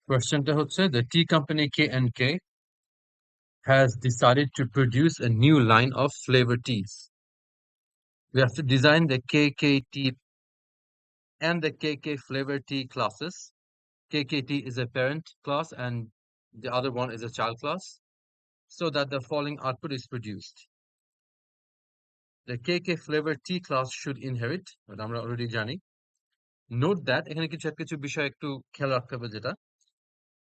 কোয়েশ্চেনটা হচ্ছে the tea company K&K has decided to produce a new line of flavor teas. We have to design the KK tea and the KK flavor tea classes. KKT is a parent class and the other one is a child class, so that the following output is produced. The KK flavor T class should inherit, but আমরা already জানি. Note that এখানে কিছু বিষয় একটু খেয়াল রাখতে হবে যেটা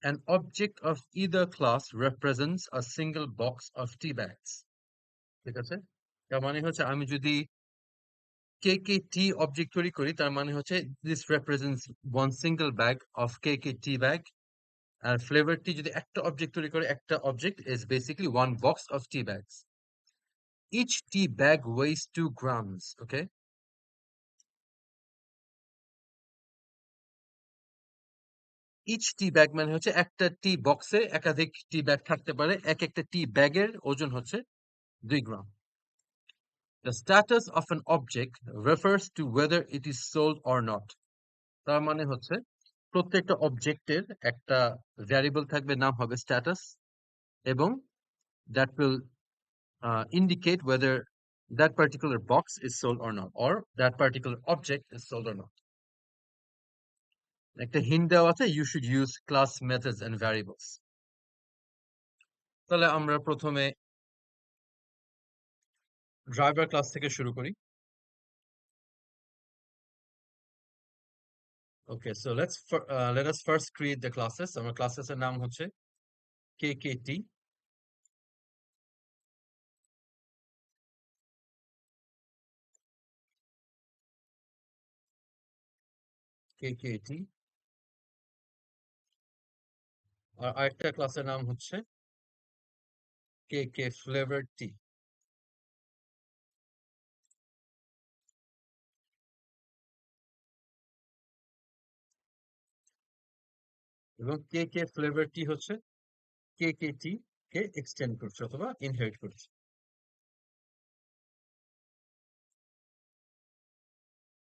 an object of either class represents a single box of tea bags. ঠিক আছে? তার মানে হচ্ছে আমি যদি KKT object তৈরি করি তার মানে হচ্ছে this represents one single bag of KKT bag. R flavor tea যদি একটা object তৈরি করে একটা object is basically one box of tea bags. Each tea bag weighs 2 grams, okay? Each tea bag মানে হচ্ছে একটা টি বক্সে একাধিক টি ব্যাগ থাকতে পারে একটা টি ব্যাগের ওজন হচ্ছে 2 গ্রাম The status of an object refers to whether it is sold or not. তার মানে হচ্ছে প্রত্যেকটা অবজেক্টের একটা ভ্যারিয়েবল থাকবে নাম হবে স্ট্যাটাস এবং that will indicate whether that particular box is sold or not or that particular object is sold or not. একটা হিন্ট দেওয়া আছে you should use class methods and variables. তাহলে আমরা প্রথমে ড্রাইভার ক্লাস থেকে শুরু করি Okay, so let us first create the classes. Our classes এর নাম হচ্ছে KKT, KKT, আর আরেকটা ক্লাসের নাম হচ্ছে KK Flavor T. এবং KK Flavor T হচ্ছে KKT কে এক্সটেন্ড করছে অথবা ইনহেরিট করছে।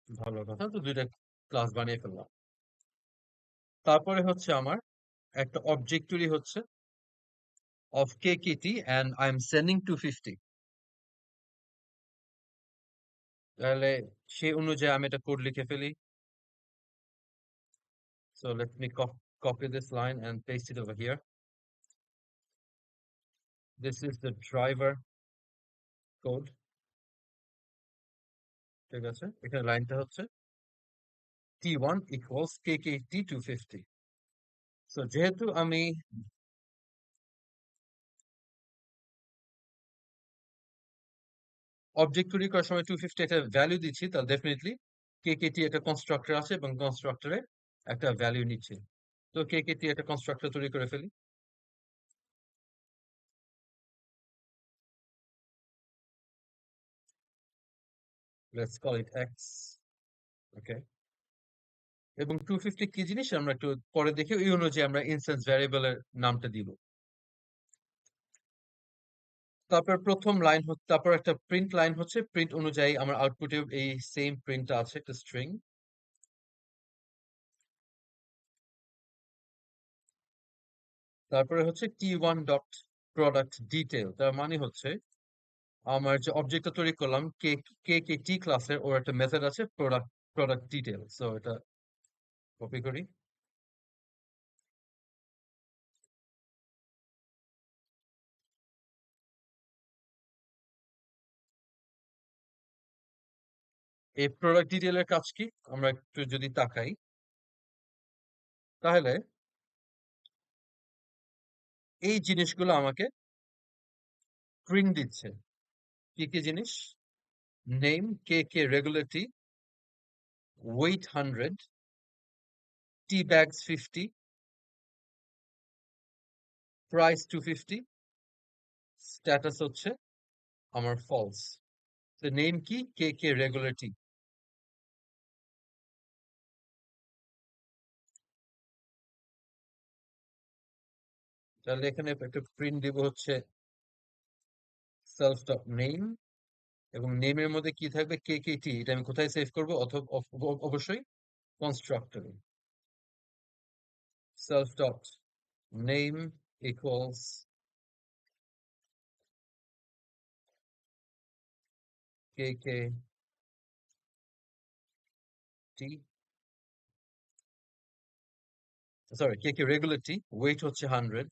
ভালো কথা, তো দুইটা ক্লাস বানিয়ে ফেললাম। তারপরে হচ্ছে আমার একটা অবজেক্ট তৈরি হচ্ছে of KKT and I am sending 250. তাহলে সেই অনুযায়ী আমি একটা কোড লিখে ফেলি। So let me copy this line and paste it over here. This is the driver code. ঠিক আছে, এখানে লাইনটা হচ্ছে T1 equals KKT 250. So যেহেতু আমি অবজেক্ট তৈরি করার সময় 250 একটা ভ্যালু দিচ্ছি, তাহলে ডেফিনেটলি KKT একটা কনস্ট্রাক্টর আছে এবং কনস্ট্রাক্টরে একটা ভ্যালু নিচ্ছে। তো KKT একটা কনস্ট্রাক্টর তৈরি করে ফেলি। Let's call it X. Okay. এবং 250 কি জিনিস আমরা একটু পরে দেখি, এই অনুযায়ী আমরা ইনস্ট্যান্স ভ্যারিয়েবলের নামটা দিব। তারপর প্রথম লাইন তারপর একটা প্রিন্ট লাইন হচ্ছে, প্রিন্ট অনুযায়ী আমার আউটপুটে এই সেম প্রিন্টটা আছে, একটা স্ট্রিং। তারপরে হচ্ছে T1 ডট প্রোডাক্ট ডিটেল, তার মানে হচ্ছে আমার যে অবজেক্টটা তৈরি করলাম কে কে কে টি ক্লাসের, ওর একটা মেথড আছে প্রোডাক্ট ডিটেল। সো এটা কপি করি। এই প্রোডাক্ট ডিটেলের কাজ কি আমরা একটু যদি তাকাই, তাহলে এই জিনিসগুলো আমাকে প্রিন্ট দিচ্ছে। কি কি জিনিস? Name K regular tea, weight 100, tea bags 50, price 250, status হচ্ছে আমার ফলস। তো নেম কি? K regular tea. তাহলে এখানে একটা প্রিন্ট দিব হচ্ছে সেলফ ডট নেম, এবং নেমের মধ্যে কি থাকবে? KKT। এটা আমি কোথায় সেভ করবো? অবশ্যই কনস্ট্রাক্টরে। self dot name equals KKT, sorry, KK regular T, weight হচ্ছে 100,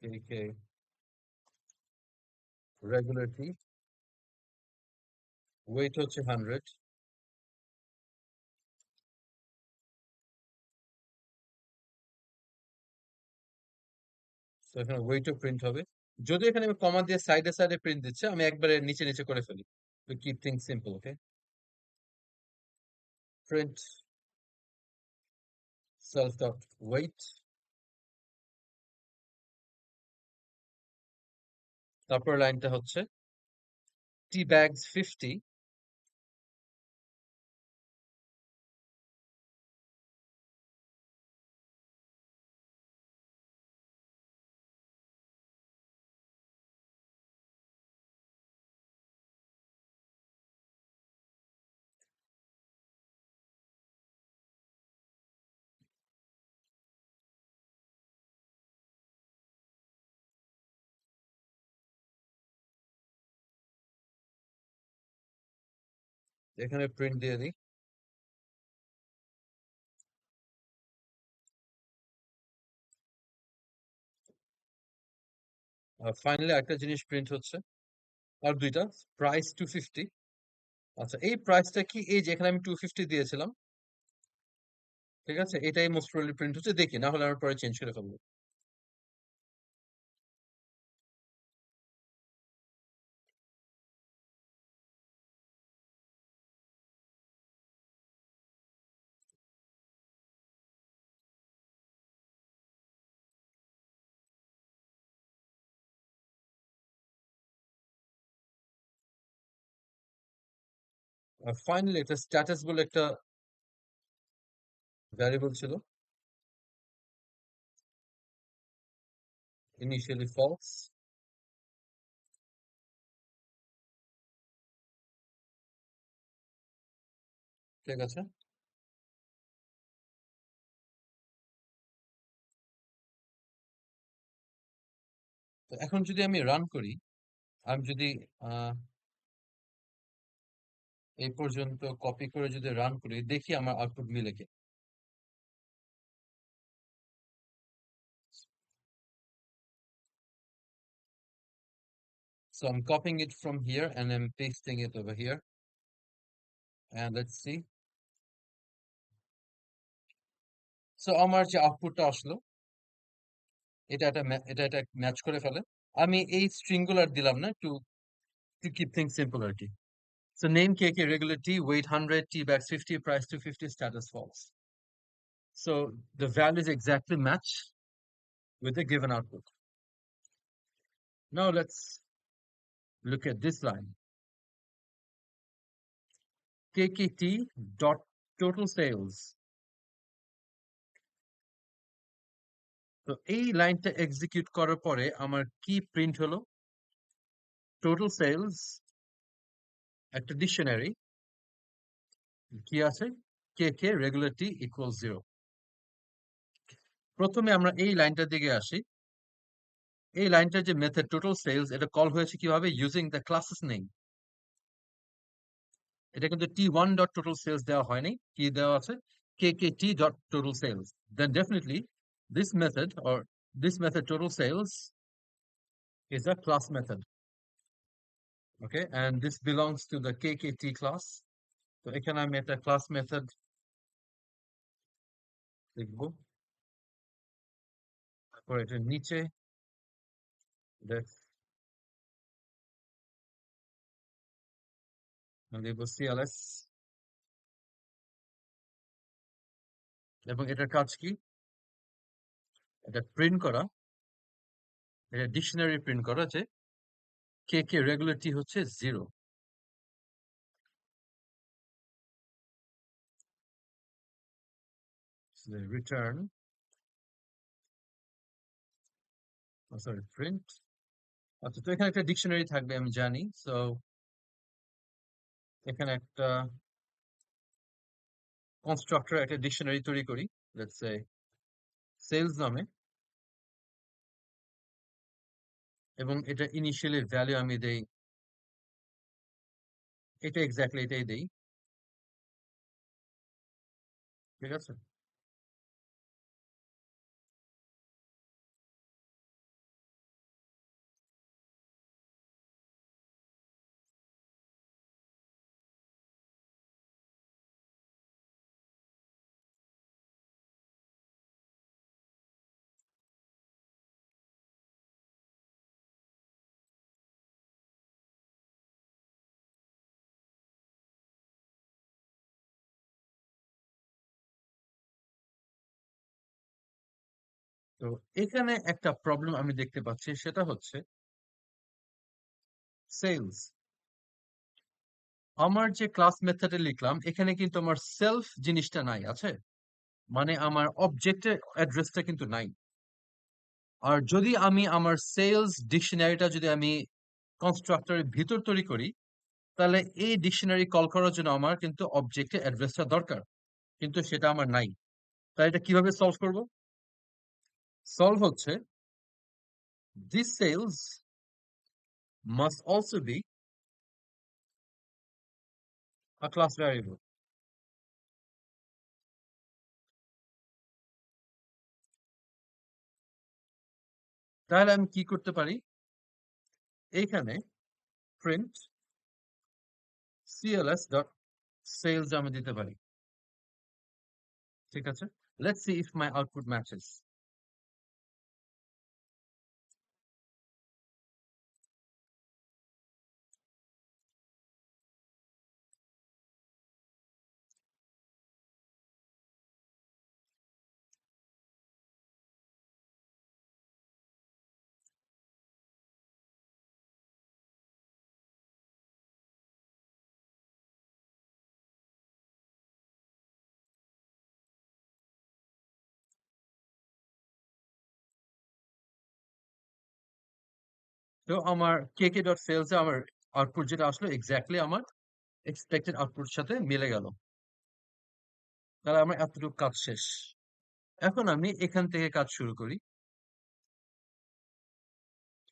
KK regular T, weight হচ্ছে 100, so এখানে ওয়েটও প্রিন্ট হবে। যদি এখানে আমি কমা দিয়ে সাইডে সাইডে প্রিন্ট দিচ্ছে, আমি একবারে নিচে নিচে করে ফেলি, to keep things simple, okay? Print self dot weight, তারপর লাইনটা হচ্ছে T bags 50, এখানে প্রিন্ট দিয়ে দিই। আর ফাইনালি একটা জিনিস প্রিন্ট হচ্ছে, আর দুইটা, প্রাইস 250। আচ্ছা, এই প্রাইসটা কি, এই যে এখানে আমি 250 দিয়েছিলাম, ঠিক আছে, এটাই মোস্ট প্রবাবলি প্রিন্ট হচ্ছে, দেখি না হলে আমি পরে চেঞ্জ করে ফেলবো। আর ফাইনালি এটা স্ট্যাটাস বলে একটা ভ্যারিয়েবল ছিল, ইনিশিয়ালি ফলস, ঠিক আছে। তো এখন যদি আমি রান করি, আমি যদি আহ, এই পর্যন্ত কপি করে যদি রান করি, দেখি আমার আউটপুট মিলে কি। So I'm copying it from here and I'm pasting it over here, and let's see. So আমার যে আউটপুটটা আসলো, এটা ম্যাচ করে ফেলে। আমি এই স্ট্রিং গুলো আর দিলাম না, টু কিপ থিংস সিম্পল আর কি। So name KK regular T, weight 100, T bags 50, price 250, status false. So the values exactly match with the given output. Now let's look at this line. KKT dot total sales. তো এই লাইনটা execute করার পরে আমার কি print হলো? Total sales, একটা dictionary, কি আছে? KK regular T equals 0. প্রথমে আমরা এই লাইনটার দিকে আসি। এই লাইনটার যে মেথড টোটাল সেলস, এটা কল হয়েছে কিভাবে? Using the classes name. এটা কিন্তু T1 dot total sales দেওয়া হয়নি, কি দেওয়া আছে? KKT dot total sales. Then definitely this method, or this method total sales, is a class method. Okay, and this belongs to the KKT class. তো এখানে আমি একটা ক্লাস মেথড লিখবো, তারপর এটার নিচে লিখবো CLS, এবং এটার কাজ কি? এটা প্রিন্ট করা, এটা ডিকশনারি প্রিন্ট করা যে KK regular T হচ্ছে 0. So return, sorry, print। আচ্ছা, তো এখানে একটা ডিকশনারি থাকবে আমি জানি। সো এখানে একটা কনস্ট্রাক্টর, একটা ডিকশনারি তৈরি করি, লেটস সে সেলস নামে, এবং এটা ইনিশিয়ালি ভ্যালু আমি দেই, এটা এক্স্যাক্টলি এটাই দেই। ঠিক আছে। তো এখানে একটা প্রবলেম আমি দেখতে পাচ্ছি, সেটা হচ্ছে সেলস। আমার যে ক্লাস মেথডে লিখলাম এখানে কিন্তু আমার সেলফ জিনিসটা নাই আছে, মানে আমার অবজেক্টের অ্যাড্রেসটা কিন্তু নাই। আর যদি আমি আমার সেলস ডিকশনারিটা যদি আমি কনস্ট্রাক্টরের ভিতর তৈরি করি, তাহলে এই ডিকশনারি কল করার জন্য আমার কিন্তু অবজেক্টের অ্যাড্রেসটা দরকার, কিন্তু সেটা আমার নাই। তাই এটা কিভাবে সলভ করব? সলভ হচ্ছে this cells must also be a class variable. তাহলে আমি কি করতে পারি, এইখানে প্রিন্ট cls ডট সেলস আমি দিতে পারি। ঠিক আছে, let's see if my output matches. তো আমার কে ডট সেলস এ আমার আউটপুট যেটা আসলো এক্স্যাক্টলি আমার এক্সপেক্টেড আউটপুট সাথে মিলে গেল। তাহলে আমার এতটুকু কাজ শেষ। এখন আমি এখান থেকে কাজ শুরু করি।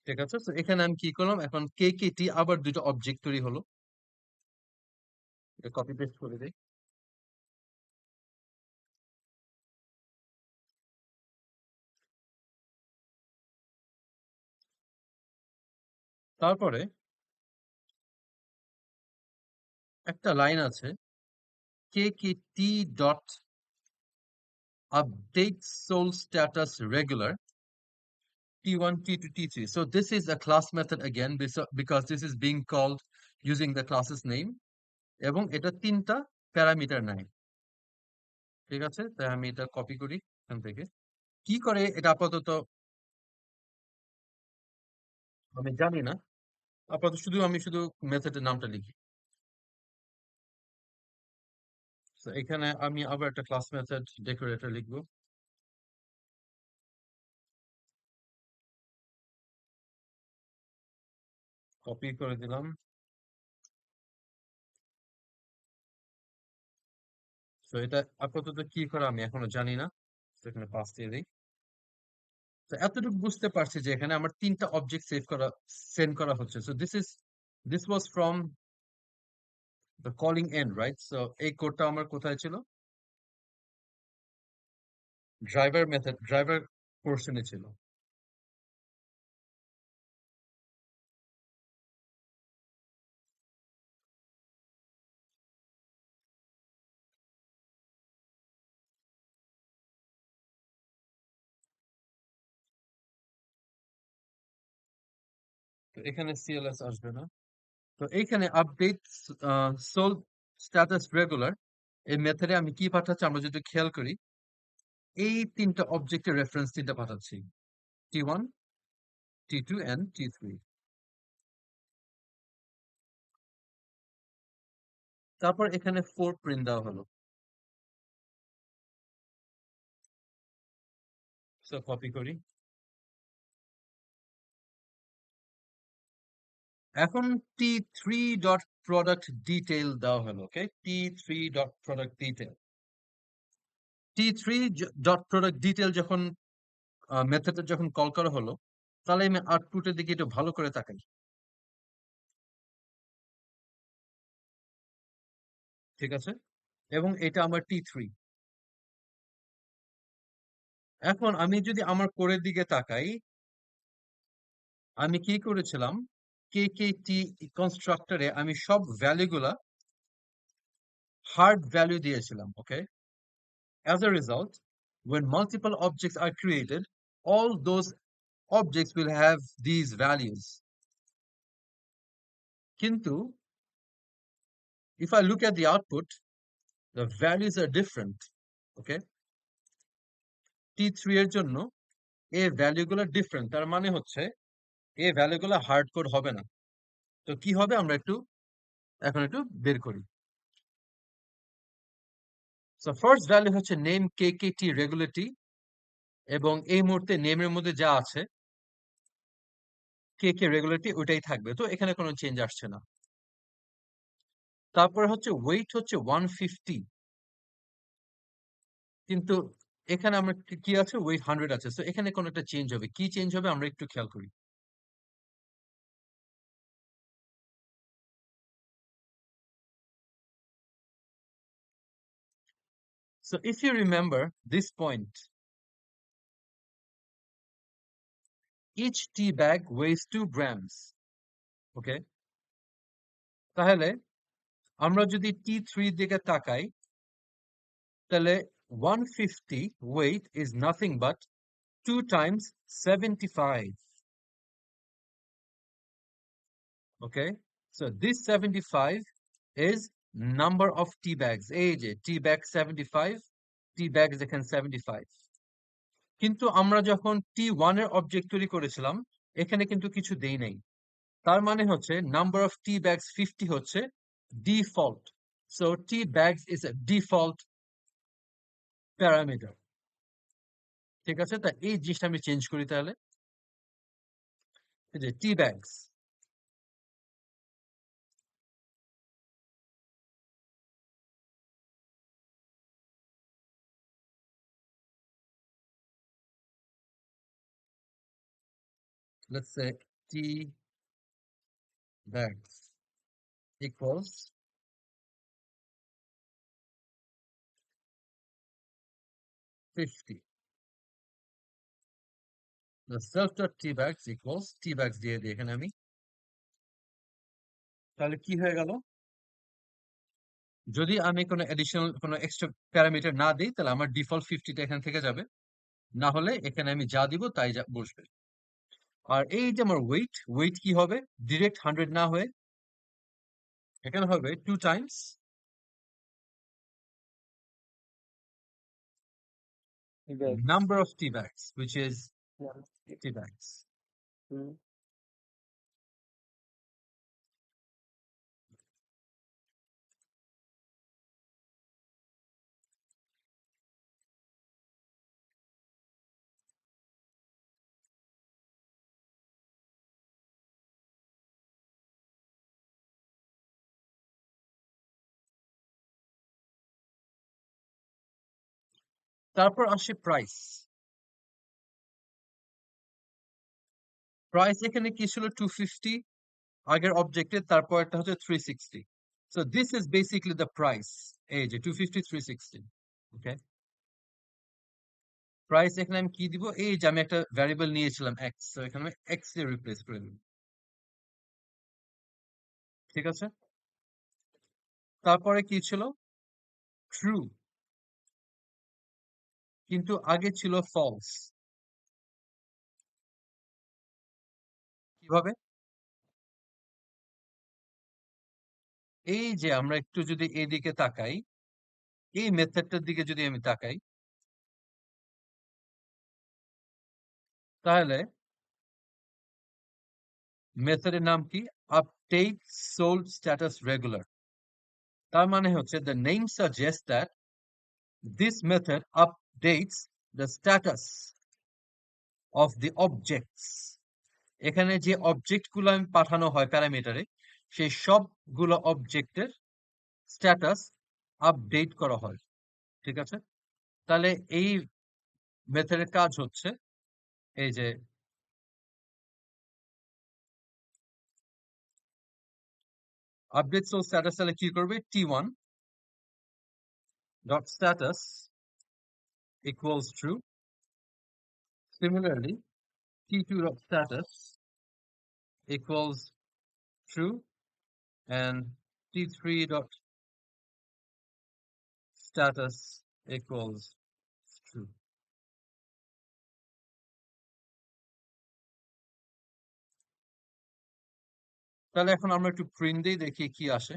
ঠিক আছে, তো এখানে আমি কি করলাম, এখন টি আবার দুটো অবজেক্ট তৈরি হলো। কপি পেস্ট করে দিই। তারপরে একটা লাইন আছে, T dot update sole status regular T1, T2, T3. So this is a class method again because this is being called using the class's name, এবং এটা তিনটা প্যারামিটার নেয়। ঠিক আছে, তাই আমি এটা কপি করি এখান থেকে। কি করে এটা আপাতত আমি জানি না, আপাতত শুধু আমি শুধু মেথডের নামটা লিখি। তো এখানে আমি আবার একটা ক্লাস মেথড ডেকোরেটর লিখবো, কপি করে দিলাম। তো এটা আপাতত কি করে আমি এখনো জানি না, তো এখানে পাস দিয়ে দিই। তো এতটুকু বুঝতে পারছি যে এখানে আমার তিনটা অবজেক্ট সেন্ড করা হচ্ছে। So this was from the calling end, right? So এই কোডটা আমার কোথায় ছিল? ড্রাইভার মেথড, ড্রাইভার পোর্শনে ছিল। তো এখানে সিএলএস আসবে না। তো এইখানে আপডেট সোল স্ট্যাটাস রেগুলার এই মেথডে আমি কি পাঠাচ্ছি আমরা যদি খেয়াল করি, এই তিনটা অবজেক্টের রেফারেন্স তিনটা পাঠাচ্ছি, T1, T2 and T3। তারপর এখানে 4 প্রিন্ট দেওয়া হলো। সো কপি করি। এখন T3 ডট প্রোডাক্ট ডিটেইল দেওয়া হলো। ওকে, T3 dot product detail. T3 dot product detail যখন মেথডটা যখন কল করা হলো, তাহলে আমি আউটপুটের দিকে একটু ভালো করে তাকাই। ঠিক আছে, এবং এটা আমার T3। এখন আমি যদি আমার কোডের দিকে তাকাই, আমি কি করেছিলাম, KKT কনস্ট্রাক্টরে আমি সব ভ্যালুগুলা হার্ড ভ্যালু দিয়েছিলাম। ওকে, as a result, when multiple objects are created, all those objects will have these values. Kintu, if I look at the output, the values are different. Okay, T3 এর জন্য এই ভ্যালুগুলো different, তার মানে হচ্ছে এই ভ্যালুগুলো hard code হবে না। তো কি হবে আমরা এখন একটু বের করি। সো ফার্স্ট ভ্যালু হচ্ছে নেম KKT রেগুলেটরি, এবং এই মুহূর্তে নেমের মধ্যে যা আছে KK রেগুলেটরি ওইটাই থাকবে, তো এখানে কোনো চেঞ্জ আসছে না। তারপরে হচ্ছে ওয়েট হচ্ছে 150, কিন্তু এখানে আমরা কি আছে, ওয়েট 100 আছে, তো এখানে কোনো একটা চেঞ্জ হবে। কি চেঞ্জ হবে আমরা একটু খেয়াল করি। So if you remember this point, each tea bag weighs 2 grams. Okay, তাহলে আমরা যদি T3 দিকে তাকাই, তাহলে 150 weight is nothing but 2 times 75. Okay, so this 75 is number of tea bags. এই যে tea bag 75, tea bag is এখানে 75। কিন্তু আমরা যখন T1 এর অবজেক্ট তৈরি করেছিলাম, এখানে কিন্তু কিছু দেই নাই। তার মানে হচ্ছে নাম্বার অফ টি ব্যাগস 50 হচ্ছে default. So T bags is a default parameter. ঠিক আছে, তা এই জিনিসটা আমি চেঞ্জ করি তাহলে। এই যে টি bags, let's say tea bags equals 50, the self dot tea bags equals tea bags দিয়ে দিই এখানে আমি। তাহলে কি হয়ে গেল, যদি আমি কোনো এডিশনাল কোনো এক্সট্রা প্যারামিটার না দিই, তাহলে আমার ডিফল্ট 50টা এখানে থেকে যাবে, না হলে এখানে আমি যা দিব তাই বসবে। আর এই যে আমার ওয়েট কি হবে, ডিরেক্ট 100 না হয়ে এখানে হবে 2 Times Bags. number of tea bags, which is Yeah. tea bags. Mm. তারপর আসে প্রাইস। প্রাইস এখানে কি ছিল, 250 আগের অবজেক্টে, তারপর একটা হচ্ছে 360। So this is basically the price, এই যে 250 360। ওকে, প্রাইস এখানে আমি কি দিব, এই যে আমি একটা ভ্যারিয়েবল নিয়েছিলাম এক্স, তো এখানে আমি এক্স দিয়ে রিপ্লেস করে দেব। ঠিক আছে, তারপরে কি ছিল, ট্রু, কিন্তু আগে ছিল ফলস। কিভাবে, এই যে আমরা একটু যদি এইদিকে তাকাই, এই মেথডটার দিকে যদি আমি তাকাই, তাহলে মেথডের নাম কি, আপডেট সোল্ড স্ট্যাটাস রেগুলার। তার মানে হচ্ছে the name suggests that this method updates the status of the objects. এখানে যে অবজেক্ট গুলো আমি পাঠানো হয় প্যারামিটারে, সেই সবগুলো অবজেক্টের স্ট্যাটাস আপডেট করা হয়। ঠিক আছে, তাহলে এই মেথডের কাজ হচ্ছে এই যে আপডেট সোর্স স্ট্যাটাস, তাহলে কি করবে, t1 dot status equals true. Similarly, t2 dot status equals true, and t3 dot status equals true. তাহলে এখন আমরা একটু প্রিন্ট দিই, দেখি কি আসে।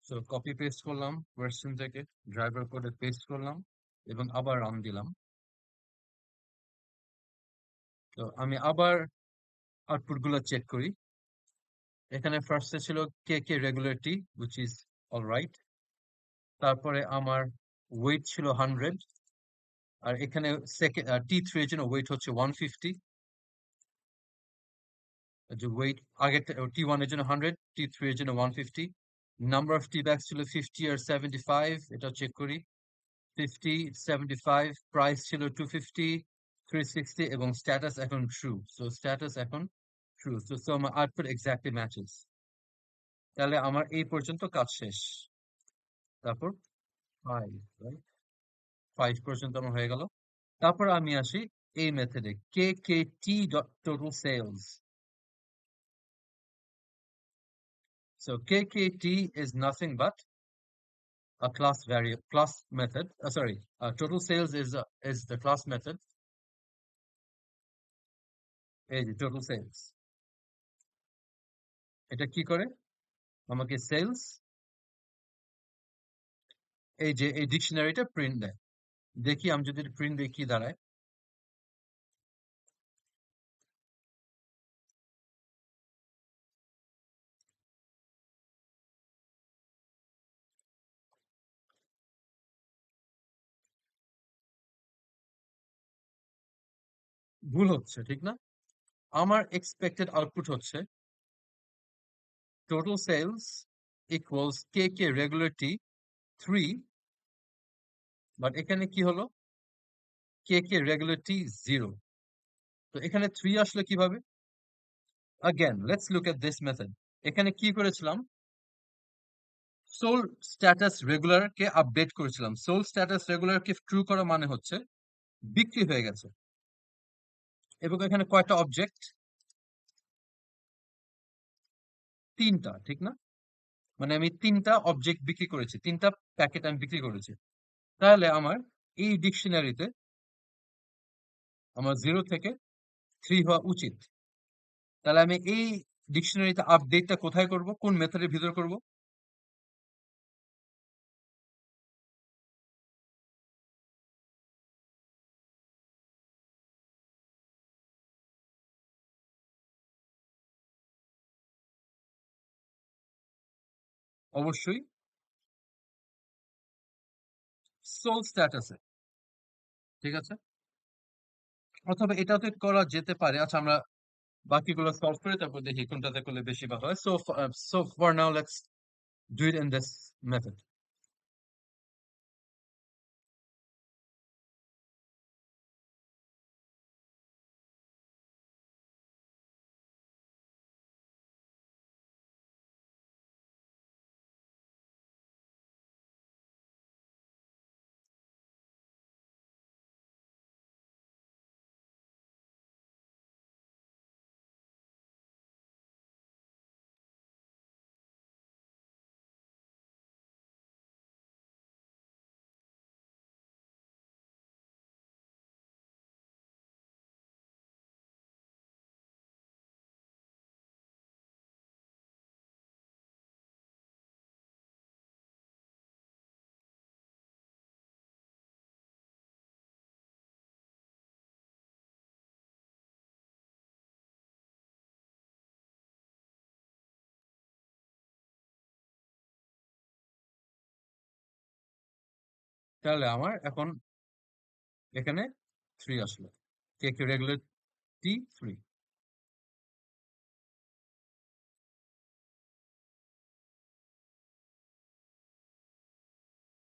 সো কপি পেস্ট করলাম ভার্সন থেকে, ড্রাইভার কোডে পেস্ট করলাম এবং আবার রান দিলাম। তো আমি আবার আউটপুট গুলো চেক করি। এখানে ফার্স্টে ছিল কে কে regularity, which is all right. তারপরে আমার ওয়েট ছিল 100, আর এখানে সেকেন্ড t3 এর জন্য ওয়েট হচ্ছে 150। যে ওয়েট আগে t1 এর জন্য 100, t3 এর জন্য 150। নাম্বার অফ টি ব্যাগস ছিল 50 আর 75, এটা চেক করি। 50, 75, প্রাইস ছিল 250, 360 এবং স্ট্যাটাস এখন ট্রু। সো স্ট্যাটাস এখন ট্রু, সো আমার আউটপুট এক্স্যাক্টলি ম্যাচেস। তাহলে আমার এই পর্যন্ত কাজ শেষ। তারপর 5, রাইট, 5 পর্যন্ত আমার হয়ে গেল। তারপর আমি আসি এই মেথডে kkT dot total sales. So kkt is nothing but a class method. Sorry, total sales is the class method. এই যে total sales, এটা কি করে আমাকে সেলস এই যে এই ডিকশনারিটা প্রিন্ট দেয়। দেখি আমি যদি প্রিন্ট দিই কি দাঁড়ায়। ভুল হচ্ছে, ঠিক না? আমার এক্সপেক্টেড আউটপুট হচ্ছে total sales equals kk regularity 3, but এখানে কি হলো, kk regularity 0। তো এখানে 3 আসলে কিভাবে? Again, let's look at this method. এখানে কি করেছিলাম, সোল স্ট্যাটাস রেগুলার কে আপডেট করেছিলাম। সোল স্ট্যাটাস রেগুলার কে ট্রু করা মানে হচ্ছে বিক্রি হয়ে গেছে। এবং এখানে কয়টা অবজেক্ট, 3টা, ঠিক না? মানে আমি 3টা অবজেক্ট বিক্রি করেছি, 3টা প্যাকেট আমি বিক্রি করেছি। তাহলে আমার এই ডিকশনারিতে আমার 0 থেকে 3 হওয়া উচিত। তাহলে আমি এই ডিকশনারিতে আপডেটটা কোথায় করব, কোন মেথডের ভিতর করব? অবশ্যই সোল স্ট্যাটাসে, ঠিক আছে? অথবা এটাতে করা যেতে পারে। আচ্ছা, আমরা বাকিগুলো সলভ করে তারপর দেখি কোনটাতে করলে বেশি ভালো হয়। So for now let's do it in this method. তাহলে আমার এখন এখানে 3 আসলো, কে কে রেগুলার T3।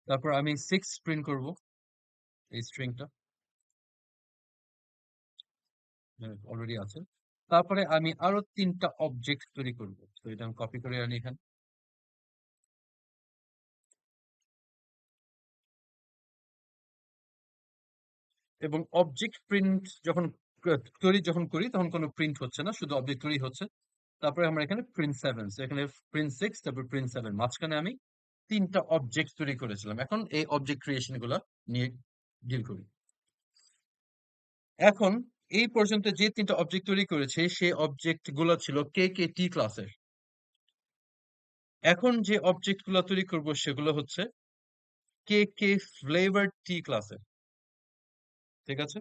তারপর আমি 6 প্রিন্ট করব এই স্ট্রিংটা, অলরেডি আছে। তারপরে আমি আরো 3টা অবজেক্ট তৈরি করব, তো এটা আমি কপি করে আনি এখানে। এবং অবজেক্ট প্রিন্ট যখন যখন করি তখন কোনো প্রিন্ট হচ্ছে না, শুধু অবজেক্ট তৈরি হচ্ছে। তারপরে আমরা এখানে প্রিন্ট 7, এখানে প্রিন্ট 6, তারপর প্রিন্ট 7, মাঝখানে আমি 3টা অবজেক্ট তৈরি করেছিলাম। এখন এই অবজেক্ট ক্রিয়েশন গুলো নিয়ে ডিল করি। এখন এই পর্যন্ত যে 3টা অবজেক্ট তৈরি করেছে সেই অবজেক্ট গুলো ছিল কে কে টি ক্লাসের। এখন যে অবজেক্ট গুলো তৈরি করব সেগুলো হচ্ছে কে কে ফ্লেভার টি ক্লাসের। ঠিক আছে,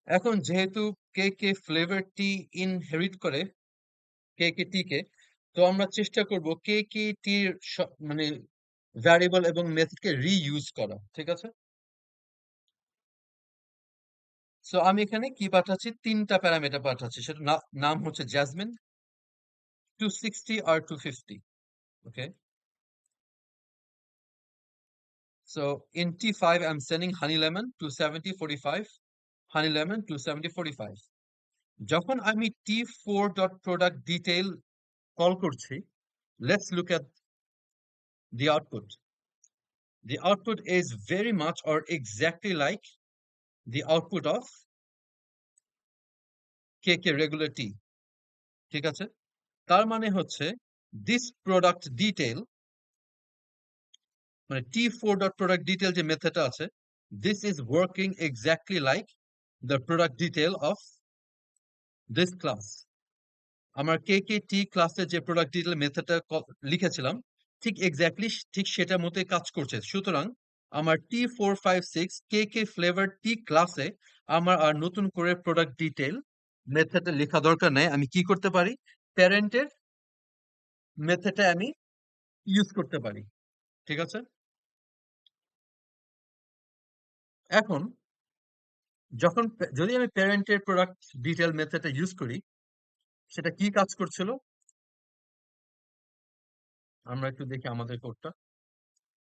এখন যেহেতু কে কে ফ্লেভার টি ইনহেরিট করে কে কে টি কে, তো আমরা চেষ্টা করব কে কে টির মানে ভ্যারিয়েবল এবং মেথডকে রিইউজ করা। ঠিক আছে, সো আমি এখানে কি পাঠাচ্ছি, 3টা প্যারামিটার পাঠাচ্ছি, সেটা নাম হচ্ছে জ্যাসমিন, 260 আর 250। Okay, so in T5 I'm sending honey lemon 270 45, honey lemon 270 45। যখন আমি T4 dot product detail call করছি, let's look at the output. The output is very much or exactly like the output of KK regular T। ঠিক আছে, তার মানে হচ্ছে this product detail, মানে T4 dot product detail যে মেথডটা আছে, this is working exactly like the product detail of this class। আমার কে কে টি ক্লাসের যে প্রোডাক্ট ডিটেল মেথডটা লিখেছিলাম, ঠিক এক্স্যাক্টলি ঠিক সেটার মতোই কাজ করছে। সুতরাং আমার T456 কে কে ফ্লেভার টি ক্লাসে আমার আর নতুন করে প্রোডাক্ট ডিটেল মেথডটা লেখা দরকার নাই। আমি কি করতে পারি, প্যারেন্টের মেথডটা আমি ইউজ করতে পারি। ঠিক আছে, এখন যদি আমি প্যারেন্টের প্রোডাক্ট ডিটেল মেথডটা ইউজ করি, সেটা কি কাজ করছিল আমরা একটু দেখি আমাদের কোডটা।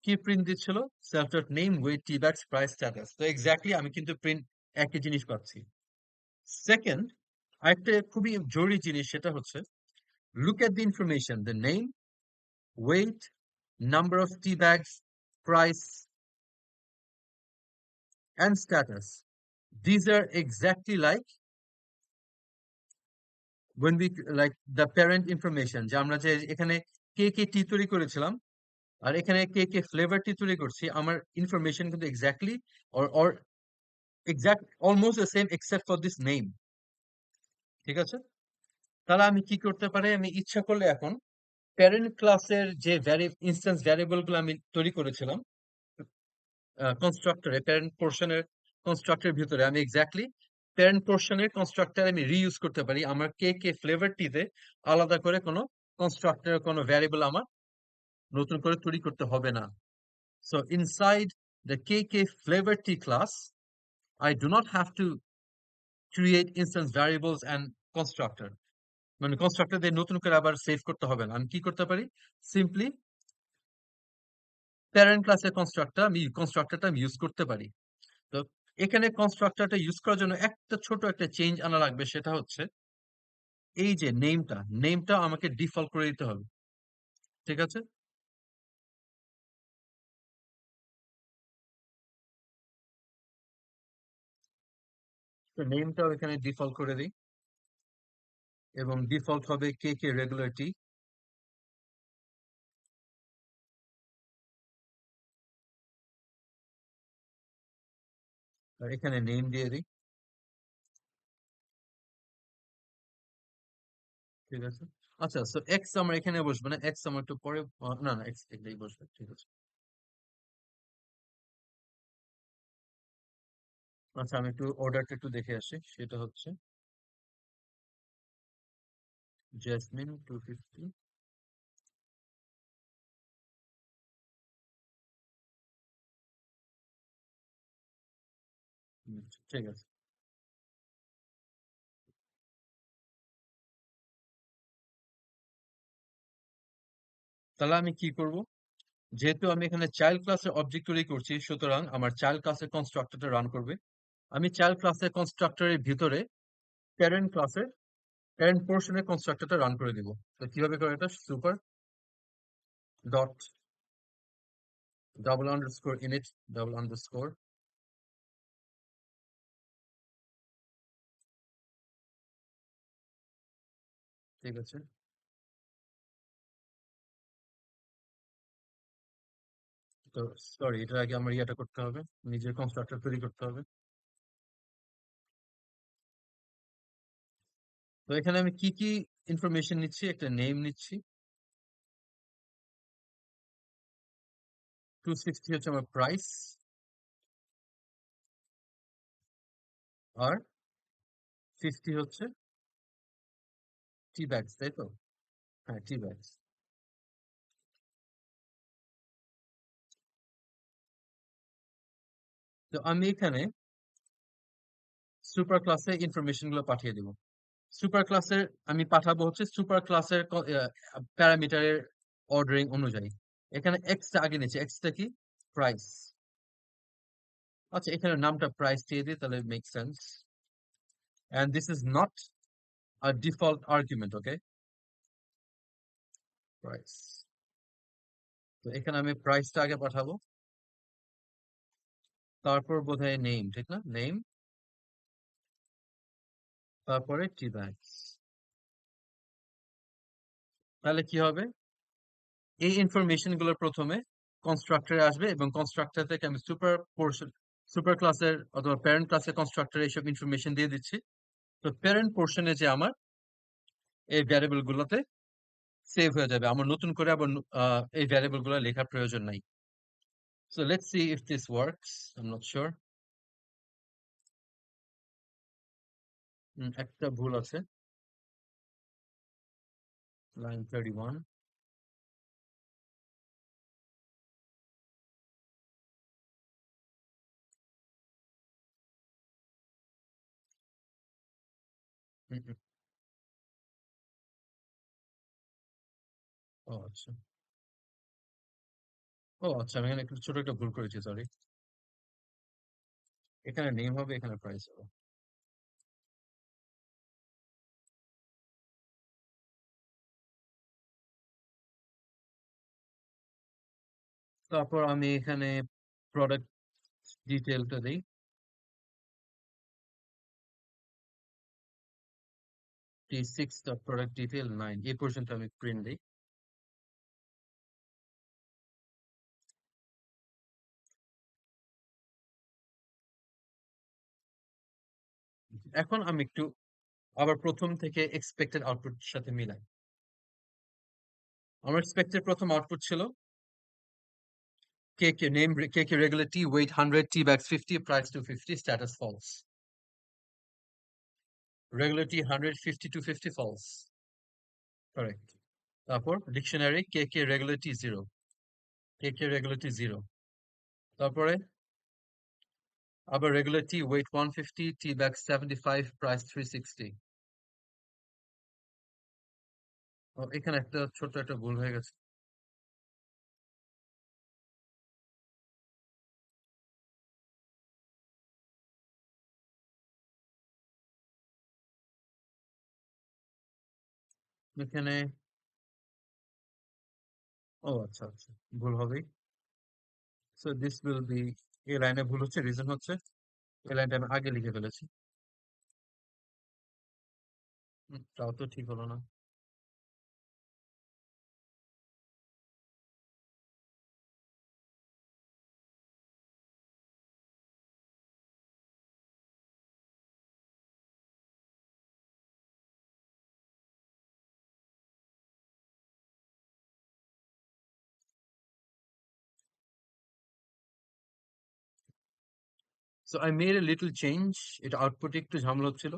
কি প্রিন্ট দিচ্ছিল, self dot name weight tea bags price status. তো এক্স্যাক্টলি আমি কিন্তু প্রিন্ট একই জিনিস পাচ্ছি। সেকেন্ড, আরেকটা খুবই জরুরি জিনিস, সেটা হচ্ছে look at the information, the name, weight, number of tea bags, price and status. These are exactly like when we like the parent information, যে আমরা যে এখানে কে কে টি তৈরি করেছিলাম আর এখানে কে কে ফ্লেভার টি তৈরি করছি, আমার ইনফরমেশন কিন্তু exactly or exact almost the same except for this name। ঠিক আছে, তাহলে আমি কি করতে পারি, আমি ইচ্ছা করলে এখন প্যারেন্ট ক্লাসের যে ইনস্ট্যান্স ভ্যারিয়েবল গুলো আমি তৈরি করেছিলাম কনস্ট্রাক্টরে, প্যারেন্ট পোর্শনের কনস্ট্রাক্টরের ভিতরে, আমি এক্স্যাক্টলি প্যারেন্ট পোর্শনের কনস্ট্রাক্টর আমি রিইউজ করতে পারি। আমার কে কে ফ্লেভারটিতে আলাদা করে কোনো কনস্ট্রাক্টরের কোনো ভ্যারিয়েবল আমার নতুন করে তৈরি করতে হবে না। So inside the K K ফ্লেভারটি class I do not have to create instance variables and constructor, মানে কনস্ট্রাক্টর দিয়ে নতুন করে আবার সেভ করতে হবে না। আমি কি করতে পারি, সিম্পলি প্যারেন্ট ক্লাসের কনস্ট্রাক্টরটা আমি ইউজ করতে পারি। তো এখানে কনস্ট্রাক্টরটা ইউজ করার জন্য একটা ছোট একটা চেঞ্জ আনা লাগবে, সেটা হচ্ছে এই যে নেমটা আমাকে ডিফল্ট করে দিতে হবে। ঠিক আছে, তো নেমটাও এখানে ডিফল্ট করে দিই এবং ডিফল্ট হবে কে কে রেগুলারিটি। আর এখানে নেম দিয়ে দিই। ঠিক আছে, আচ্ছা, সো এক্স আমার এখানে বসবে না, এক্স আমার একটু পরে, না না, এক্স এটাই বসবে। ঠিক আছে, আচ্ছা, আমি একটু অর্ডারটা একটু দেখে আসি। সেটা হচ্ছে জেসমিন 250। ঠিক আছে, তাহলে আমি কি করব? যেহেতু আমি এখানে চাইল্ড ক্লাসের অবজেক্ট তৈরি করছি, সুতরাং আমার চাইল্ড ক্লাসের কনস্ট্রাক্টরটা রান করবে। আমি চাইল্ড ক্লাসের কনস্ট্রাক্টরের ভিতরে প্যারেন্ট ক্লাসের প্যারেন্ট পোর্শনের কনস্ট্রাক্টরটা রান করে দিব। তো কিভাবে করে এটা? Super dot double underscore init double underscore, ঠিক আছে। তো সরি, এটার আগে আমার ইয়েটা করতে হবে, নিজের কনস্ট্রাক্টর তৈরি করতে হবে। তো এখানে আমি কি কি ইনফরমেশন নিচ্ছি? একটা নেম নিচ্ছি, 260 হচ্ছে আমার প্রাইস, আর 50 হচ্ছে টি ব্যাগস, তাই তো? হ্যাঁ, টি ব্যাগস। তো আমি এখানে সুপার ক্লাসে ইনফরমেশন গুলো পাঠিয়ে দিব। সুপার ক্লাসের আমি পাঠাবো হচ্ছে সুপার ক্লাসের প্যারামিটারের অর্ডারিং অনুযায়ী। এখানে এক্সটা আগে নিচ্ছে, এক্সটা কি? প্রাইস। আচ্ছা, এখানে নামটা প্রাইস দিয়ে দিই, তাহলে make sense. And this is not a default argument, okay? Price. তো এখানে আমি প্রাইসটা আগে পাঠাবো, তারপর বোধহয় নেম, ঠিক না? নেম, তারপরে টি ব্যাগস। তাহলে কি হবে? এই ইনফরমেশন গুলো প্রথমে কনস্ট্রাক্টরে আসবে, এবং কনস্ট্রাক্টর থেকে আমি সুপার ক্লাসের অথবা প্যারেন্ট ক্লাসের কনস্ট্রাক্টরে এইসব ইনফরমেশন দিয়ে দিচ্ছি। তো প্যারেন্ট পোর্শনে যে আমার এই ভ্যারিয়েবল গুলোতে সেভ হয়ে যাবে, আমার নতুন করে আবার এই ভ্যারিয়েবল গুলো লেখার প্রয়োজন নাই। So let's see if this works, I am not sure. একটা ভুল আছে, লাইন 31। হুম, হুম। ও আচ্ছা, ও আচ্ছা, আমি এখানে একটু ছোট একটা ভুল করেছি, সরি। এখানে নেম হবে, এখানে প্রাইস হবে। তারপর আমি এখানে প্রোডাক্ট ডিটেলটা দিই, T6 dot product detail 9, এই পর্যন্ত আমি প্রিন্ট দিই। এখন আমি একটু আবার প্রথম থেকে এক্সপেক্টেড আউটপুট সাথে মিলাই। আমার এক্সপেক্টেড প্রথম আউটপুট ছিল cake regular tea, weight 100, tea bags 50, price 250, status false. Regular tea 100, 50, 250 false, correct. তারপর dictionary cake regularity 0, cake regularity 0। তারপরে আবার regular tea, weight 150, tea bag 75, price 360। এখানে একটা ছোট একটা ভুল হয়ে গেছে। এখানে, ও আচ্ছা আচ্ছা, ভুল হবেই। সো দিস উইল বি, এই লাইনে ভুল হচ্ছে, রিজন হচ্ছে এই লাইনটা আমি আগে লিখে ফেলেছি। তাও তো ঠিক হলো না। So I made a little change, এটা আউটপুটে একটু ঝামেলা হচ্ছিল।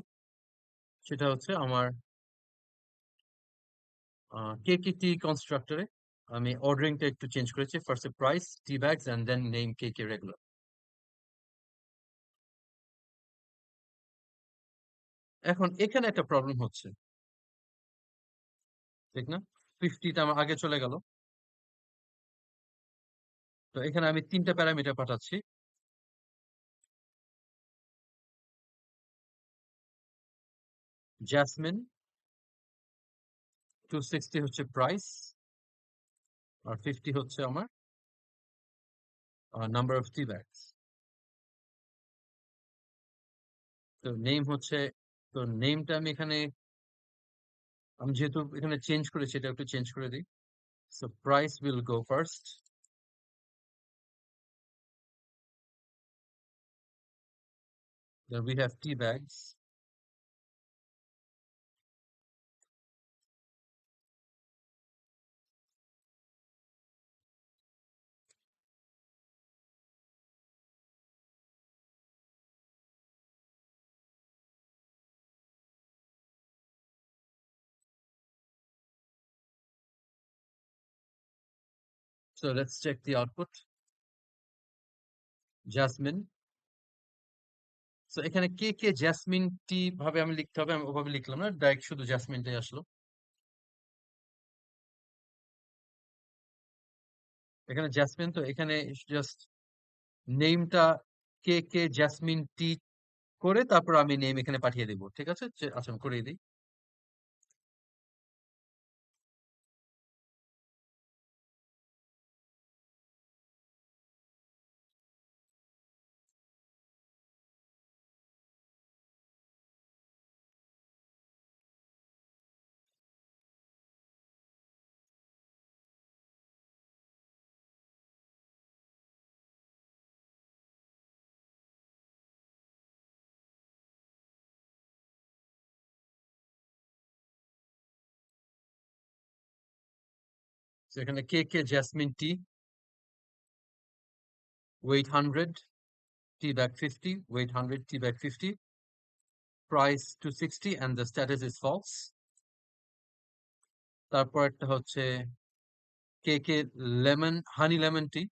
সেটা হচ্ছে আমার কে কে টি কনস্ট্রাক্টরে আমি অর্ডারিংটা একটু চেঞ্জ করেছি, ফার্স্টে price tea bags and then name কে কে রেগুলার। এখন এখানে একটা প্রবলেম হচ্ছে, ঠিক না? 50টা আমার আগে চলে গেল, তো এখানে আমি 3টা প্যারামিটার পাঠাচ্ছি। জ্যাসমিন 260 হচ্ছে প্রাইস, আর 50 হচ্ছে আমার নাম্বার অফ টি ব্যাগস। তো নেম হচ্ছে, তো নেমটা আমি যেহেতু এখানে চেঞ্জ করেছি, এটা একটু চেঞ্জ করে দিই। So price will go first, then we have tea bags. So let's check the output. Jasmine. So এখানে কে কে জ্যাসমিন টি ভাবে আমি লিখতে হবে, আমি ওভাবে লিখলাম না, ডাইরেক্ট শুধু জ্যাসমিনটাই আসলো। এখানে জ্যাসমিন, তো এখানে জাস্ট নেমটা কে কে জ্যাসমিন টি করে তারপর আমি নেম এখানে পাঠিয়ে দেবো, ঠিক আছে? আচ্ছা আমি করিয়ে দিই। So এখানে কে কে jasmine T, weight 100, tea bag 50, weight 100, tea bag 50, price 260 and the status is false. তারপর একটা হচ্ছে K K lemon honey lemon tea,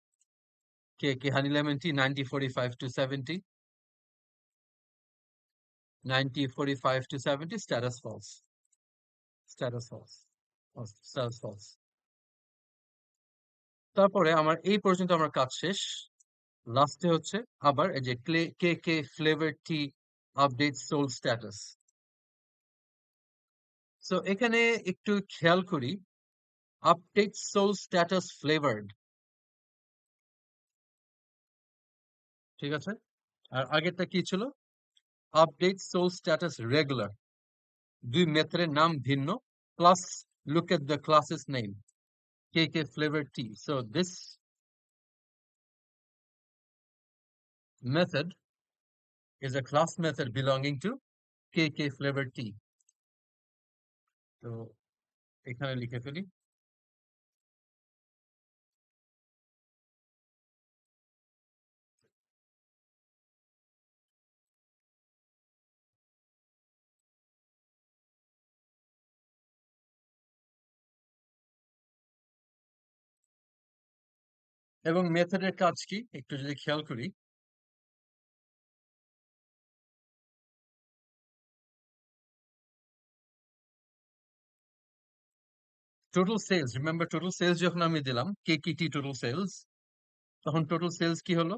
K K honey lemon tea 90 45 to 70, 90 45 to 70, status false, status false, status false. তারপরে আমার এই পর্যন্ত আমার কাজ শেষ। লাস্টে হচ্ছে আবার এই যে কে কে ফ্লেভার টি আপডেট সোল স্ট্যাটাস। সো এখানে একটু খেয়াল করি, আপডেট সোল স্ট্যাটাস ফ্লেভার্ড, ঠিক আছে? আর আগেরটা কি ছিল? Update sole status regular. দুই মেথডের নাম ভিন্ন, plus look at the class's name, KK flavor tea. So this method is a class method belonging to KK flavor tea. তো এখানে লিখে ফেলি। এবং মেথডের কাজ কি একটু যদি খেয়াল করি, total sales, remember total sales যখন আমি দিলাম কেকিটি টোটাল সেলস, তখন টোটাল সেলস কি হলো?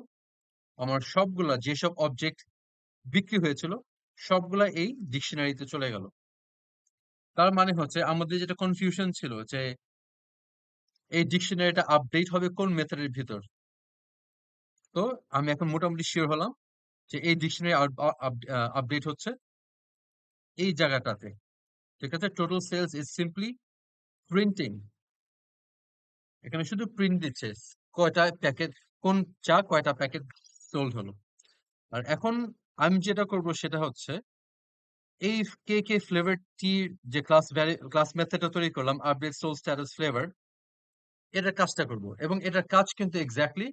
আমার সবগুলা যেসব অবজেক্ট বিক্রি হয়েছিল সবগুলা এই ডিকশনারিতে চলে গেল। তার মানে হচ্ছে আমাদের যেটা কনফিউশন ছিল যে এই ডিকশনারিটা আপডেট হবে কোন মেথডের ভিতর, তো আমি এখন মোটামুটি শিওর হলাম যে এই ডিকশনারি আপডেট হচ্ছে এই জায়গাটাতে, ঠিক আছে? Total sales is simply printing, এখানে শুধু প্রিন্ট দিচ্ছে কয়টা প্যাকেট, কোন চা কয়টা প্যাকেট সোল্ড হলো। আর এখন আমি যেটা করব সেটা হচ্ছে এই কে কে ফ্লেভার টি যে ক্লাস মেথডটা তৈরি করলাম, আপডেট সোল স্ট্যাটাস ফ্লেভার, এটার কাজটা করব, এবং এটার কাজ কিন্তু এক্স্যাক্টলি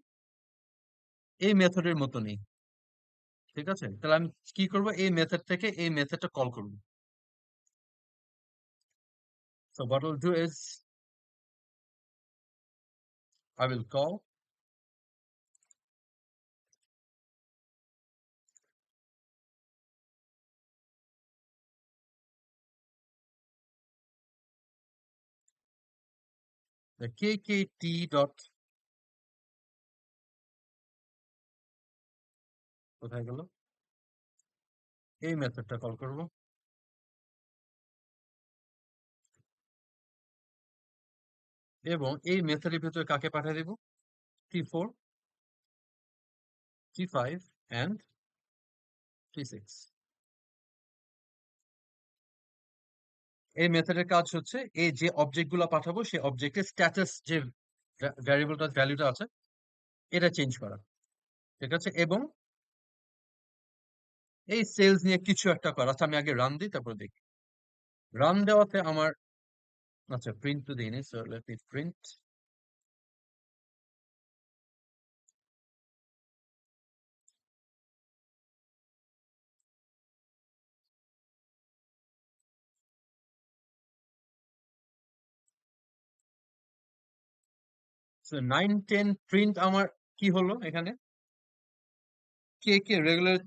এই মেথডের মতনই, ঠিক আছে? তাহলে আমি কি করব, এই মেথড থেকে এই মেথডটা কল করব। So what I'll do is I will call the kkt dot কোথায় গেল? এই মেথডটা কল করব এবং এই মেথডের ভিতরে কাকে পাঠিয়ে দেব? t4, t5 and t6। এই মেথডের কাজ হচ্ছে এই যে অবজেক্টগুলো পাঠাবো সেই অবজেক্টের স্ট্যাটাস যে ভ্যারিয়েবলটা ভ্যালুটা আছে এটা চেঞ্জ করা, ঠিক আছে? এবং এই সেলস নিয়ে কিছু একটা করা। আচ্ছা আমি আগে রান দিই তারপর দেখি। রান দেওয়াতে আমার আচ্ছা প্রিন্ট তো দিইনি, so let me print. So 9 10 print আমার কি হলো এখানে? কে কে রেগুলার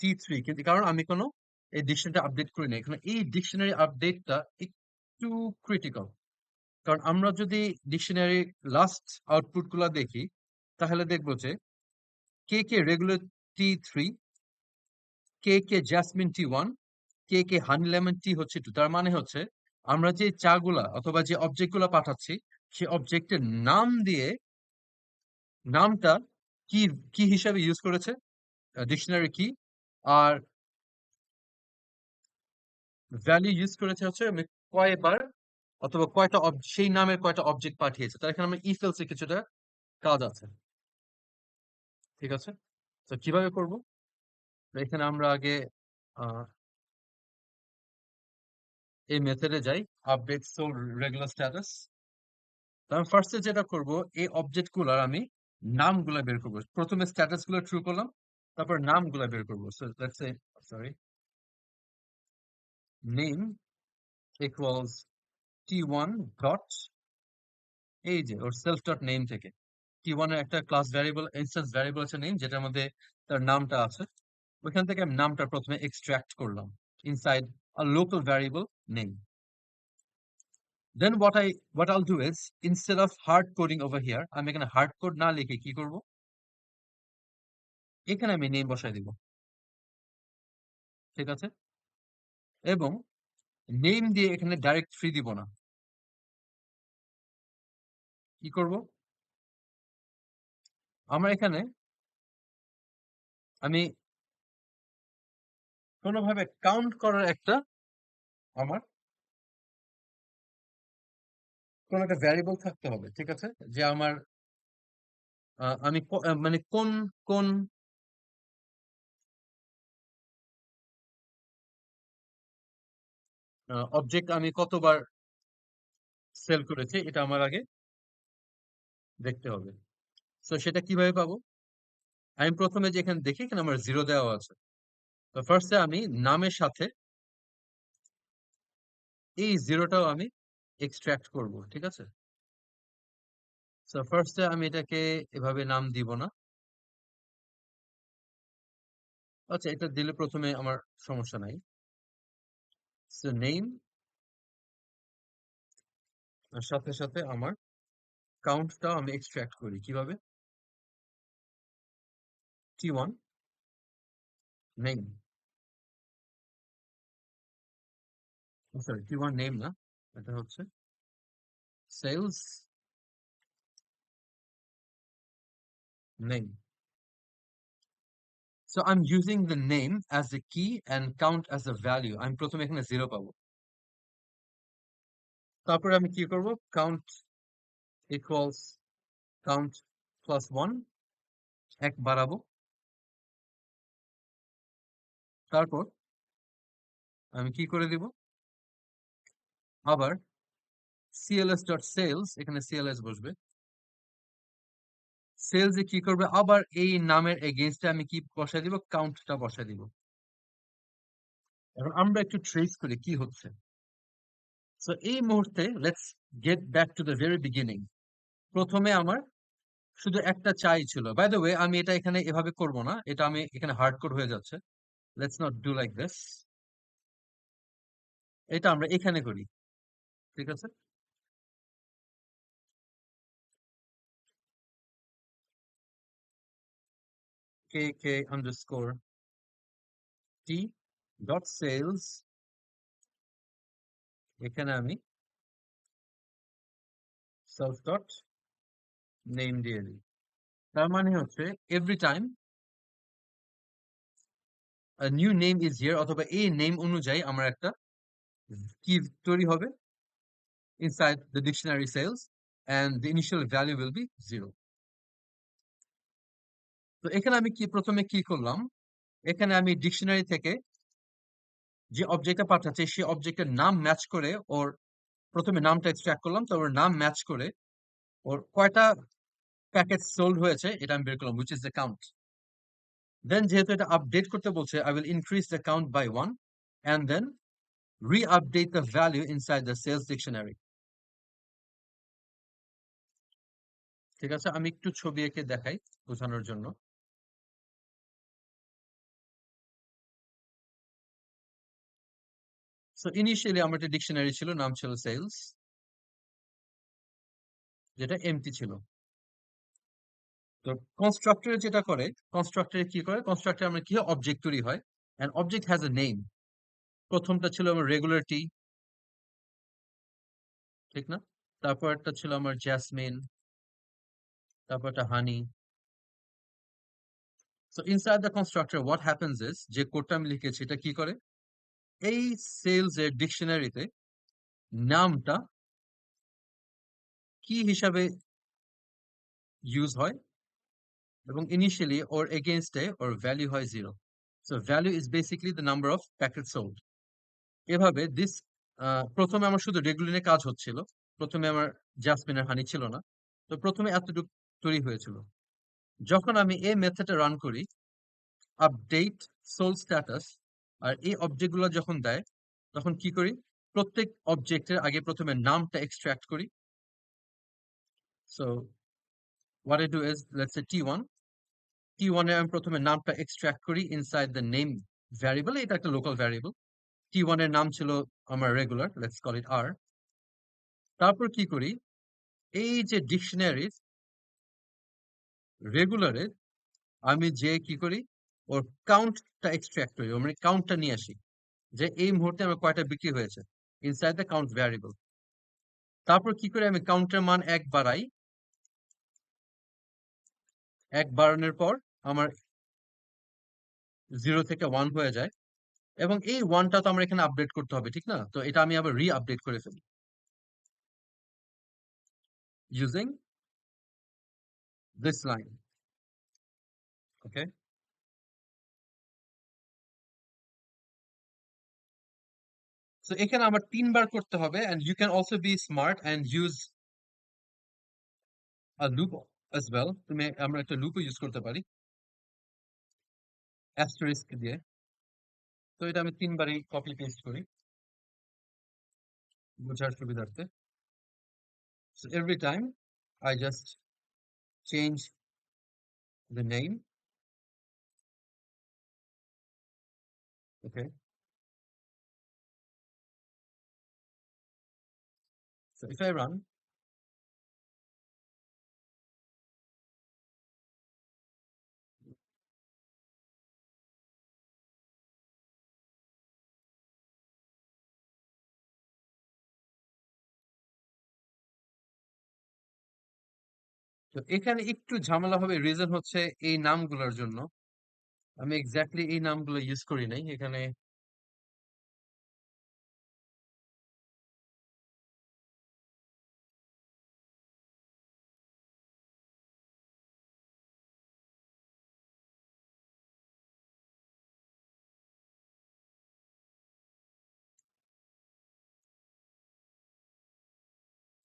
T3, কিন্তু কারণ আমি কোনো এই ডিকশনারিটা আপডেট করি না। এখানে এই ডিকশনারি আপডেটটা একটু ক্রিটিক্যাল, কারণ আমরা যদি ডিকশনারি লাস্ট আউটপুট গুলা দেখি তাহলে দেখবো যে কে কে রেগুলার T3, কে কে জাসমিন T1, কে কে হানি লেমন টি হচ্ছে 2। তার মানে হচ্ছে আমরা যে চা গুলা অথবা যে অবজেক্ট গুলা পাঠাচ্ছি সেই অবজেক্টের নাম দিয়ে নামটা কি কি হিসাবে ইউজ করেছে ডিকশনারি কি, আর ভ্যালু ইউজ করেছে হচ্ছে আমি কয়বার অথবা কয়টা সেই নামের কয়টা অবজেক্ট পাঠিয়েছে। তার এখানে আমরা ইফ এলস এর কিছুটা কাজ আছে, ঠিক আছে? তো কিভাবে করব? তো এখানে আমরা আগে আহ, এই মেথডে যাই, আপডেট সোল রেগুলার স্ট্যাটাস। তো আমি ফার্স্টে যেটা করব, এই অবজেক্ট গুলার আমি নামগুলা বের করবো। প্রথমে স্ট্যাটাস গুলো ট্রু করলাম, তারপর নামগুলা বের করবো। So let's say sorry name equals t1 dot, এই যে ওর সেলফ ডট নেম থেকে t1 এর একটা ক্লাস ভ্যারিয়েবল ইনস্ট্যান্স ভ্যারিয়েবল আছে নেম, যেটার মধ্যে তার নামটা আছে। ওইখান থেকে আমি নামটা প্রথমে এক্সট্রাক্ট করলাম inside a local variable name. Then what I'll do is, instead of hard coding over here, আমি এখানে হার্ড কোড না লিখে কি করব, এখানে আমি নেম বসাই দিব, ঠিক আছে? এবং নেম দিয়ে এখানে ডাইরেক্ট ফ্রি দিব না। কি করব, আমরা এখানে আমি কোনোভাবে কাউন্ট করার একটা আমার কোন একটা ভ্যারিয়েবল থাকতে হবে, ঠিক আছে? যে আমার আমি মানে কোন কোন অবজেক্ট আমি কতবার সেল করেছি এটা আমার আগে দেখতে হবে। তো সেটা কিভাবে পাবো? আমি প্রথমে যে এখানে দেখি এখানে আমার জিরো দেওয়া আছে। তো ফার্স্টে আমি নামের সাথে এই জিরোটাও আমি এক্সট্রাক্ট করব, ঠিক আছে? সো ফার্স্টে আমি এটাকে এভাবে নাম দিব না। আচ্ছা এটা দিলে প্রথমে আমার সমস্যা নাই। সো নেম আর সাথে সাথে আমার কাউন্টটাও আমি এক্সট্রাক্ট করি কিভাবে? t1 name, sorry t1 name না, এটা হচ্ছে sales name. So I'm using the name as a key and count as a value. আমি প্রথমে এখানে জিরো পাবো। তারপরে আমি কি করব? Count equals count plus one, এক বাড়াবো। তারপর আমি কি করে দিব? আবার cls ডট সেলস, এখানে cls বসবে। সেলস এ কি করবে? আবার এই নামের এগেইনস্টে আমি কি বসাই দিব? কাউন্টটা বসাই দিব। এখন আমরা একটু ট্রেস করি কি হচ্ছে। সো এই মুহূর্তে let's get back to the very beginning. প্রথমে আমার শুধু একটা চাই ছিল। বাই দ্য ওয়ে আমি এটা এখানে এভাবে করব না, এটা আমি এখানে হার্ড কোড হয়ে যাচ্ছে। Let's not do like this. এটা আমরা এখানে করি, ঠিক আছে? kk underscore t dot sales, এখানে আমি self dot name দিয়ে দিই। তার মানে হচ্ছে every time a new name is here অথবা এই নেম অনুযায়ী আমার একটা কি তৈরি হবে inside the dictionary sales and the initial value will be 0. তো এখানে আমি প্রথমে কি করলাম, এখানে আমি ডিকশনারি থেকে যে অবজেক্টটা পাঠাচ্ছে সেই অবজেক্টের নাম ম্যাচ করে ওর প্রথমে নামটা এক্সট্রাক্ট করলাম, তো ওর নাম ম্যাচ করে ওর কয়টা প্যাকেজ সোল্ড হয়েছে এটা আমি বের করলাম, which is the count. দেন যেহেতু এটা আপডেট করতে বলছে, I will increase the count by 1 and then re-update the value inside the sales dictionary. ঠিক আছে, আমি একটু ছবি এঁকে দেখাই বোঝানোর জন্য। সো ইনিশিয়ালি আমার একটা ডিকশনারি ছিল, নাম ছিল সেলস, যেটা এমটি ছিল। তো কনস্ট্রাক্টরে যেটা করে, কনস্ট্রাক্টরে কি করে, কনস্ট্রাক্টরে আমরা কি হয়, অবজেক্ট তৈরি হয় and object has a name. প্রথমটা ছিল আমার রেগুলার টি, ঠিক না? তারপর একটা ছিল আমার জ্যাসমিন, তারপর একটা honey. So inside the constructor what happens is, যে কোডটা আমি লিখেছি এটা কি করে, এই সেলস এর ডিকশনারিতে নামটা কি হিসাবে ইউজ হয় এবং ইনিশিয়ালি ওর এগেইনস্টে ওর ভ্যালু হয় 0। So value is basically the number of packet sold. এভাবে প্রথমে আমার শুধু রেগুলারে কাজ হচ্ছিল, প্রথমে আমার জাসমিনের হানি ছিল না, তো প্রথমে এতটুকু তৈরি হয়েছিল। যখন আমি এই মেথডটা রান করি, আপডেট সোল স্ট্যাটাস, আর এই অবজেক্ট গুলো যখন দেয়, তখন কি করি, প্রত্যেক অবজেক্টের আগে প্রথমে নামটা এক্সট্রাক্ট করি। So what I do is, let's say T1, T1 এর আমি প্রথমে নামটা এক্সট্রাক্ট করি ইনসাইড দ্য নেম ভ্যারিয়েবল, এটা একটা লোকাল ভ্যারিয়েবল। T1 এর নাম ছিল আমার রেগুলার, লেটস কল ইট আর। তারপর কি করি, এই যে ডিকশনারির রেগুলারে আমি যে কি করি, ওর কাউন্টটা এক্সট্রাক্ট করি, মানে কাউন্টটা নিয়ে আসি, যে এই মুহূর্তে আমার কয়টা বিক্রি হয়েছে ইনসাইড দ্য কাউন্ট ভ্যারিয়েবল। তারপর কি করে আমি কাউন্টের মান 1 বাড়াই, 1 বাড়ানোর পর আমার 0 থেকে 1 হয়ে যায়, এবং এই 1টা তো আমার এখানে আপডেট করতে হবে, ঠিক না? তো এটা আমি আবার রি আপডেট করে ফেলি using this line. Okay, so এখানে আমার 3 বার করতে হবে, and you can also be smart and use a loop as well. আমরা একটা লুপও ইউজ করতে পারি অ্যাস্টারিস্ক দিয়ে। তো এটা আমি 3বারই কপি পেস্ট করি বোঝার সুবিধার্থে। So every time I just change the name. Okay, so if I run, তো এখানে একটু ঝামেলা হবে, রিজন হচ্ছে এই নামগুলোর জন্য। আমি এক্স্যাক্টলি এই নামগুলো ইউজ করি নাই এখানে।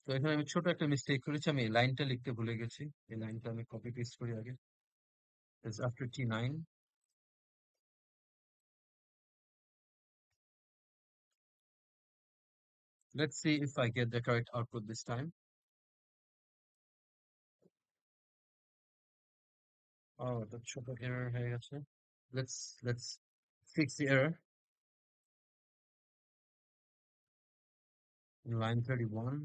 তো এখানে আমি ছোট একটা মিস্টেক করেছি, আমি এই লাইনটা লিখতে ভুলে গেছি। এই লাইনটা আমি কপি পেস্ট করি আগে। It's after T9. Let's see if I get the correct output this time. Oh, the ছোট error হয়ে গেছে। Let's fix the error in line 31.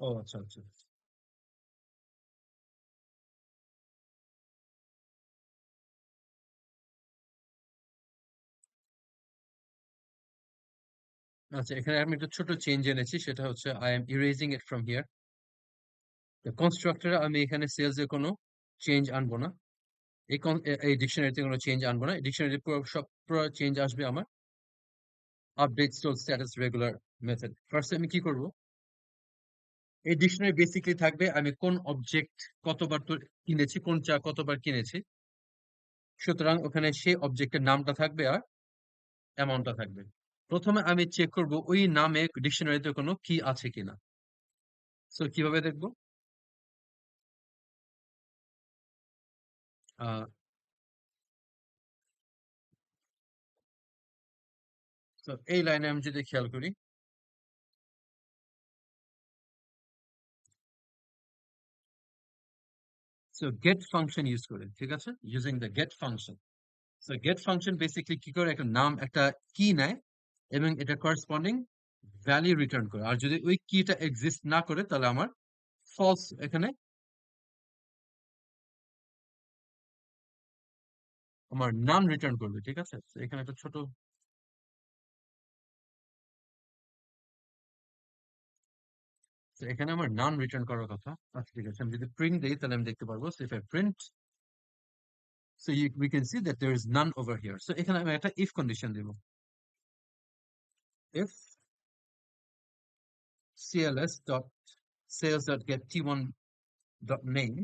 ও আচ্ছা আচ্ছা আচ্ছা, এখানে আমি একটা ছোট চেঞ্জ এনেছি, সেটা হচ্ছে I am erasing it from here. কনস্ট্রাক্টরে আমি এখানে সেলস এ কোনো চেঞ্জ আনবো না, এই ডিকশনারিতে কোনো চেঞ্জ আনবো না। ডিকশনারি পুরো সব পুরো চেঞ্জ আসবে আমার update store status regular method. ফার্স্টে আমি কি করব, এই ডিকশনারি বেসিকলি থাকবে আমি কোন অবজেক্ট কতবার তো কিনেছি, কোন চা কতবার কিনেছি, সুতরাং ওখানে সেই অবজেক্টের নামটা থাকবে আর অ্যামাউন্টটা থাকবে। প্রথমে আমি চেক করব ওই নামে ডিকশনারিতে কোনো কি আছে কিনা। সো কিভাবে দেখবো? আহ তো এই লাইনে আমি যদি খেয়াল করি, সো গেট ফাংশন ইউজ করে, ঠিক আছে, using the get function. So get function basically কি করে, একটা নাম একটা কি নেয় এবং এটা করেসপন্ডিং ভ্যালু রিটার্ন করে। আর যদি ওই কিটা এক্সিস্ট না করে তাহলে আমার ফলস এখানে আমার নাম রিটার্ন করবে, ঠিক আছে। তো এখানে একটা ছোট, তো এখানে আমার নাম রিটার্ন করার কথা। আচ্ছা ঠিক আছে, আমি যদি প্রিন্ট দিই তাহলে আমি দেখতে পারবো, so if I print, so we can see that there is none over here. So এখানে আমি একটা if condition Dev, if cls dot sales dot get t1 dot name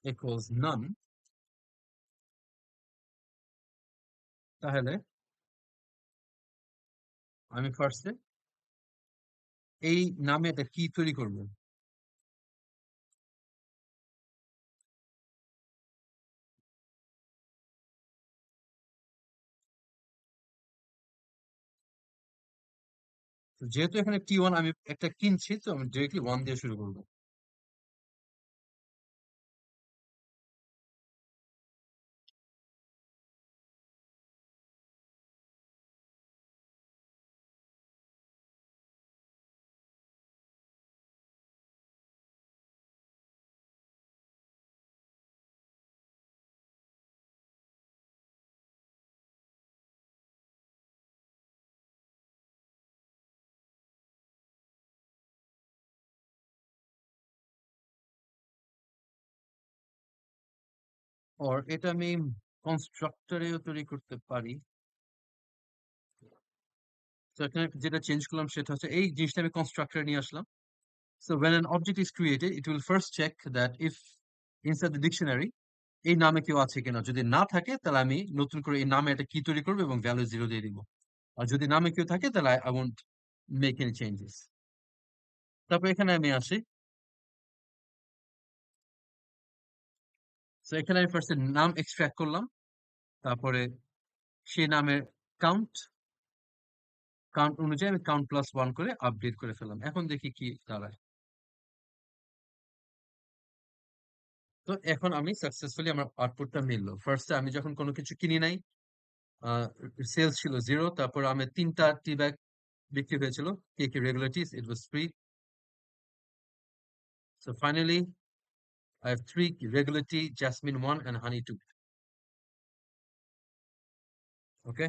equals none, তাহলে আমি ফার্স্টে এই নামে একটা কি তৈরি করব। তো যেহেতু এখানে টি1 আমি একটা কিনছি, তো আমি ডিরেক্টলি 1 দিয়ে শুরু করব। আর এটা আমি কনস্ট্রাক্টরেও তৈরি করতে পারি। তো এখানে যেটা চেঞ্জ করলাম সেটা হচ্ছে এই জিনিসটা আমি কনস্ট্রাক্টরে নিয়ে আসলাম। So when an object is created, it will first check that if inside the dictionary এই নামে কেউ আছে কিনা। যদি না থাকে তাহলে আমি নতুন করে এই নামে একটা কি তৈরি করবো এবং ভ্যালু 0 দিয়ে দিব। আর যদি নামে কেউ থাকে তাহলে I won't make any changes. তারপর এখানে আমি আসি। তো এখানে আমি ফার্স্টে নাম এক্সট্রাক্ট করলাম, তারপরে সেই নামের কাউন্ট কাউন্ট অনুযায়ী আমি কাউন্ট প্লাস 1 করে আপডেট করে ফেললাম। এখন দেখি কি দাঁড়ায়। তো এখন আমি সাকসেসফুলি আমার আউটপুটটা মিললো। ফার্স্টে আমি যখন কোনো কিছু কিনি নাই, সেলস ছিল 0, তারপর আমি 3টা টি ব্যাগ বিক্রি হয়েছিল, কেকের regular teas, it was free. So finally I have 3 regular tea, jasmine 1 and honey 2. Okay.